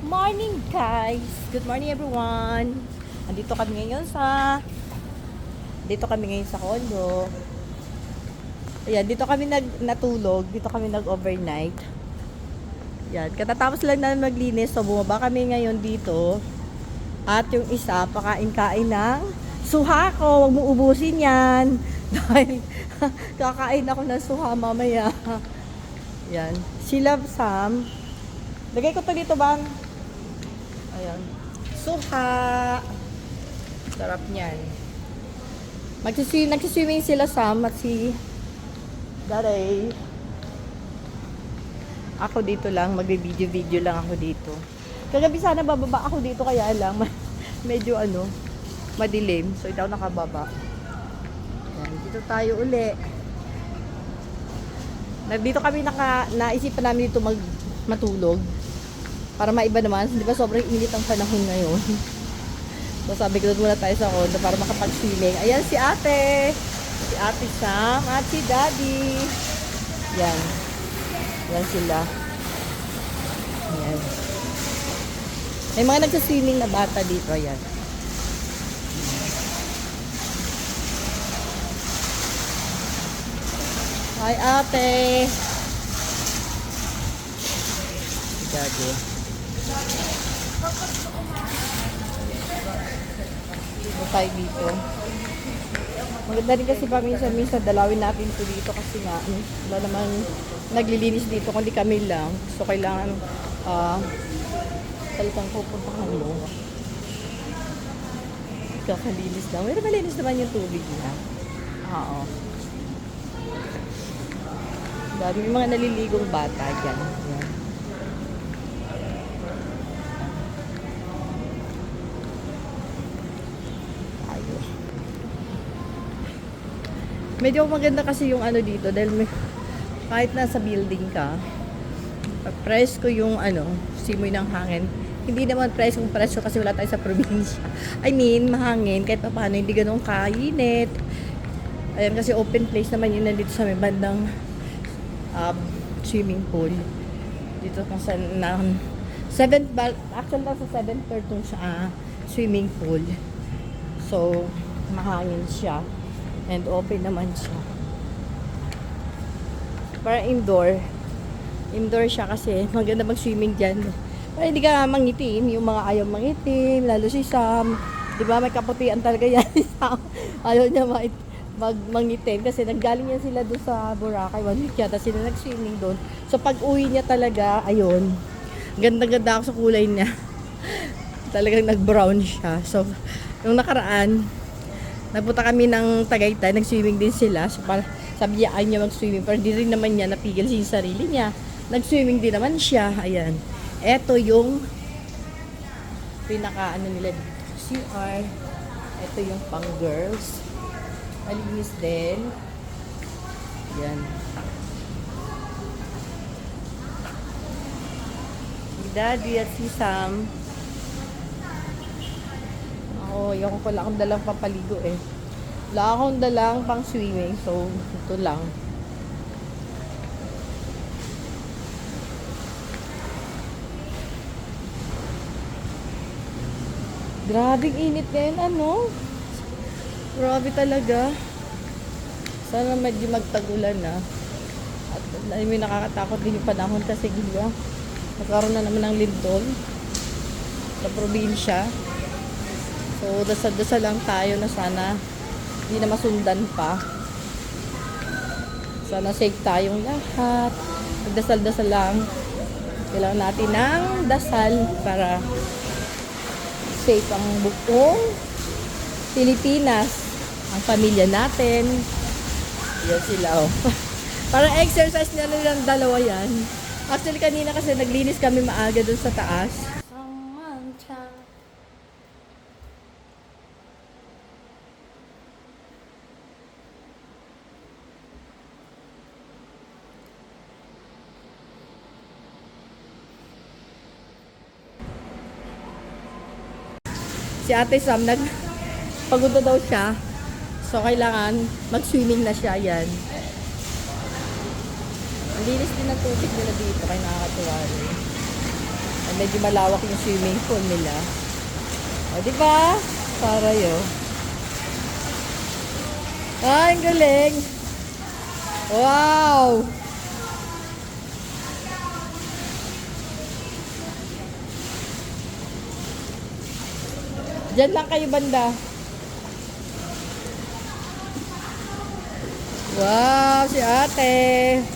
Morning guys! Good morning everyone! Dito kami ngayon sa condo. Ayan, dito kami natulog. Dito kami nag-overnight. Ayan, katatapos lang namin maglinis. So, bumaba kami ngayon dito. At yung isa, pakain-kain ng suha ko. Huwag mo ubusin yan. Dahil kakain ako ng suha mamaya. Ayan. She loves Sam. Lagay ko to dito bang? Ayan. Suha. Sarap niyan. Nagsiswimming sila Sam at si Daray. Ako dito lang, magbe-video lang ako dito. Kagabi sana bababa ako dito kaya lang medyo madilim. So ito ako nakababa. Ayan, dito tayo uli. Dito kami naisipan namin dito matulog. Para maiba naman, di ba sobrang init ang panahon ngayon. So sabi ko doon muna tayo sa condo para makapag-swimming. Ayan si ate. Si ate Sam at si daddy. Yan. Yan sila. Ayan. May mga nagsaswimming na bata dito. Ayan. Hi ate. Si daddy. Dito tayo dito. Maganda rin kasi paminsan-minsan dalawin natin ito dito kasi nga wala naman naglilinis dito kundi kami lang. So kailangan talagang pupuntahan mo. Kakalinis lang. Pero malinis naman yung tubig niya. Oo. Dami yung mga naliligong bata dyan. Yan. Medyo maganda kasi yung dito dahil kahit nasa building ka, presko yung simoy ng hangin. Hindi naman presko kasi wala tayo sa probinsya. I mean, mahangin kahit pa paano, hindi ganun kainit. Ayan kasi open place naman yun nandito sa may bandang swimming pool. Dito kung saan actually nasa 7th floor tong swimming pool. So, mahangin siya. And open naman siya. Para indoor. Indoor siya kasi maganda mag-swimming dyan. Para hindi ka mangitim. Yung mga ayaw mangitim. Lalo si Sam. Diba may kaputian talaga yan si Sam. Ayaw niya mangitim. Kasi naggaling yan sila doon sa Boracay. 1 week yata sila nag-swimming doon. So pag uwi niya talaga, ayun. Ganda-ganda ako sa kulay niya. Talagang nag-brown siya. So, yung nakaraan, nagpunta kami ng Tagaytay, nag-swimming din sila. So, sabi niya, ayaw niya mag-swimming. Pero di rin naman niya napigil sa sarili niya. Nag-swimming din naman siya. Ayan. Ito yung nila dito. CR. Ito yung pang girls. Malinis din. Ayan. Si Daddy at si Sam. Yung ko lang akong dalang papaligo eh. Wala akong dalang pang swimming. So, ito lang. Grabing init din, Grabe talaga. Sana medyo magtagulan na. At may nakakatakot din yung panahon kasi nagkaroon na naman ng lindol sa probinsya. So, dasal-dasal lang tayo na sana hindi na masundan pa. Sana safe tayong lahat. Magdasal-dasal lang. Kailangan natin ng dasal para safe ang buong Pilipinas. Ang pamilya natin. Yan sila, Parang exercise na nilang dalawa yan. Actually, kanina kasi naglinis kami maaga dun sa taas. Si Ate Sam, pagod na daw siya. So, kailangan mag-swimming na siya. Yan. Ang linis din ng tubig nila dito. Kaya nakakatuwa rin. medyo malawak yung swimming pool nila. O, di ba? Para yun. Ay, ang galing. Wow! Diyan lang kayo banda. Wow, si ate.